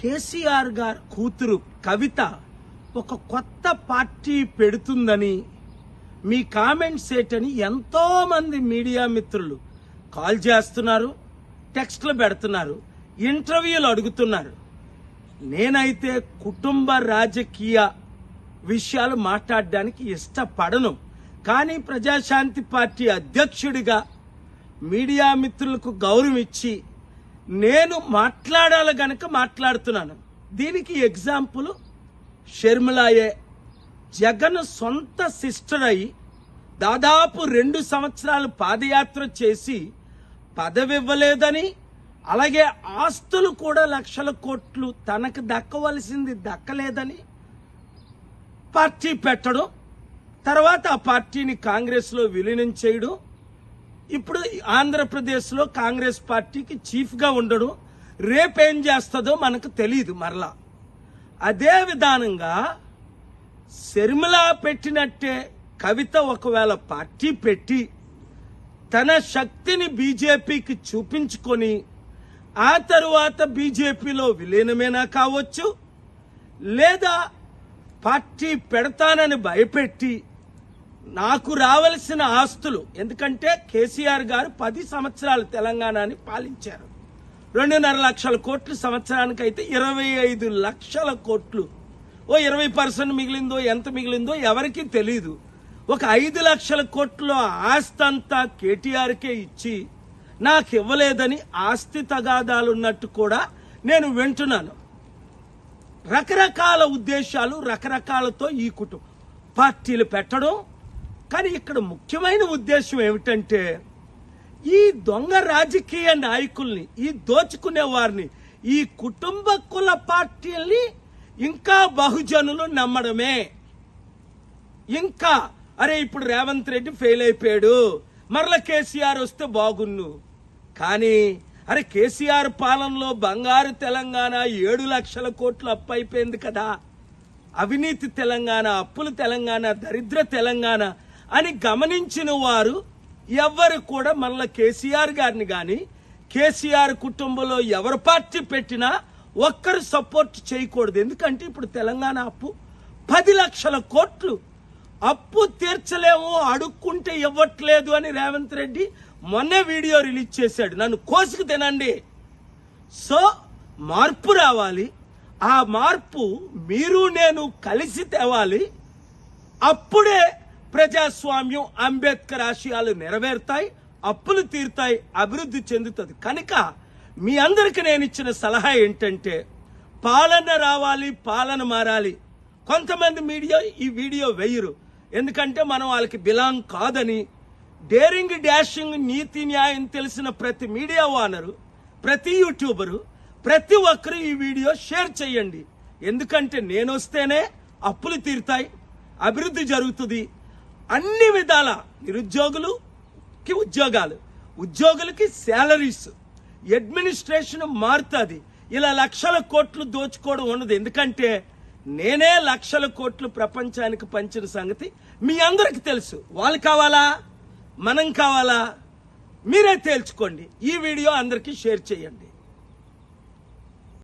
కేసీఆర్ గారు కూతురు కవిత ఒక కొత్త పార్టీ పెడుతుందని మీ కామెంట్స్ ఏంటని ఎంతో మంది మీడియా మిత్రులు కాల్ చేస్తున్నారు, టెక్స్ట్లు పెడుతున్నారు, ఇంటర్వ్యూలు అడుగుతున్నారు. నేనైతే కుటుంబ రాజకీయ విషయాలు మాట్లాడడానికి ఇష్టపడను. కానీ ప్రజాశాంతి పార్టీ అధ్యక్షుడిగా మీడియా మిత్రులకు గౌరవం ఇచ్చి నేను మాట్లాడాలి గనక మాట్లాడుతున్నాను. దీనికి ఎగ్జాంపుల్ షర్మిలాయే. జగన్ సొంత సిస్టర్ అయి దాదాపు 2 సంవత్సరాలు పాదయాత్ర చేసి పదవి ఇవ్వలేదని, అలాగే ఆస్తులు కూడా లక్షల కోట్లు తనకు దక్కవలసింది దక్కలేదని పార్టీ పెట్టడం, తర్వాత ఆ పార్టీని కాంగ్రెస్లో విలీనం చేయడం, ఇప్పుడు ఆంధ్రప్రదేశ్లో కాంగ్రెస్ పార్టీకి చీఫ్గా ఉండడం, రేపేం చేస్తుందో మనకు తెలియదు. మరలా అదే విధానంగా షర్మిల పెట్టినట్టే కవిత ఒకవేళ పార్టీ పెట్టి తన శక్తిని బీజేపీకి చూపించుకొని ఆ తరువాత బీజేపీలో విలీనమేనా కావచ్చు, లేదా పార్టీ పెడతానని భయపెట్టి నాకు రావలసిన ఆస్తులు, ఎందుకంటే కేసీఆర్ గారు 10 సంవత్సరాలు తెలంగాణని పాలించారు. 2.5 లక్షల కోట్లు సంవత్సరానికైతే 25 లక్షల కోట్లు, ఓ 20% మిగిలిందో ఎంత మిగిలిందో ఎవరికీ తెలియదు. ఒక 5 లక్షల కోట్ల ఆస్తి అంతా కేటీఆర్కే ఇచ్చి నాకు ఇవ్వలేదని ఆస్తి తగాదాలున్నట్టు కూడా నేను వింటున్నాను. రకరకాల ఉద్దేశాలు, రకరకాలతో ఈ కుటుంబ పార్టీలు పెట్టడం. కానీ ఇక్కడ ముఖ్యమైన ఉద్దేశం ఏమిటంటే ఈ దొంగ రాజకీయ నాయకుల్ని, ఈ దోచుకునే వారిని, ఈ కుటుంబ కుల పార్టీల్ని ఇంకా బహుజనులు నమ్మడమే. ఇంకా అరే ఇప్పుడు రేవంత్ రెడ్డి ఫెయిల్ అయిపోయాడు, మరల కేసీఆర్ వస్తే బాగున్ను. కానీ అరే కేసీఆర్ పాలనలో బంగారు తెలంగాణ 7 లక్షల కోట్లు అప్పు అయిపోయింది కదా, అవినీతి తెలంగాణ, అప్పుల తెలంగాణ, దరిద్ర తెలంగాణ అని గమనించిన వారు ఎవ్వరు కూడా మళ్ళీ కేసీఆర్ గారిని కానీ కేసీఆర్ కుటుంబంలో ఎవరు పార్టీ పెట్టినా ఒక్కరు సపోర్ట్ చేయకూడదు. ఎందుకంటే ఇప్పుడు తెలంగాణ అప్పు 10 లక్షల కోట్లు, అప్పు తీర్చలేము, అడుక్కుంటే ఇవ్వట్లేదు అని రేవంత్ రెడ్డి మొన్నే వీడియో రిలీజ్ చేశాడు. నన్ను కోసుకు తినండి. సో మార్పు రావాలి. ఆ మార్పు మీరు నేను కలిసి తేవాలి. అప్పుడే ప్రజాస్వామ్యం, అంబేద్కర్ ఆశయాలు నెరవేరుతాయి, అప్పులు తీరుతాయి, అభివృద్ధి చెందుతుంది. కనుక మీ అందరికి నేను ఇచ్చిన సలహా ఏంటంటే పాలన రావాలి, పాలన మారాలి. కొంతమంది మీడియా ఈ వీడియో వేయరు, ఎందుకంటే మనం వాళ్ళకి బిలాంగ్ కాదని. డేరింగ్, డాషింగ్, నీతి న్యాయం తెలిసిన ప్రతి మీడియా ఓనరు, ప్రతి యూట్యూబరు, ప్రతి ఒక్కరు ఈ వీడియో షేర్ చేయండి. ఎందుకంటే నేను వస్తేనే అప్పులు తీరుతాయి, అభివృద్ధి జరుగుతుంది. అన్ని విధాల నిరుద్యోగులకి ఉద్యోగాలు, ఉద్యోగులకి శాలరీస్, అడ్మినిస్ట్రేషన్ మారుతుంది. ఇలా లక్షల కోట్లు దోచుకోవడం ఉండదు. ఎందుకంటే నేనే లక్షల కోట్లు ప్రపంచానికి పంచిన సంగతి మీ అందరికి తెలుసు. వాళ్ళు కావాలా, మనం కావాలా, మీరే తేల్చుకోండి. ఈ వీడియో అందరికీ షేర్ చేయండి.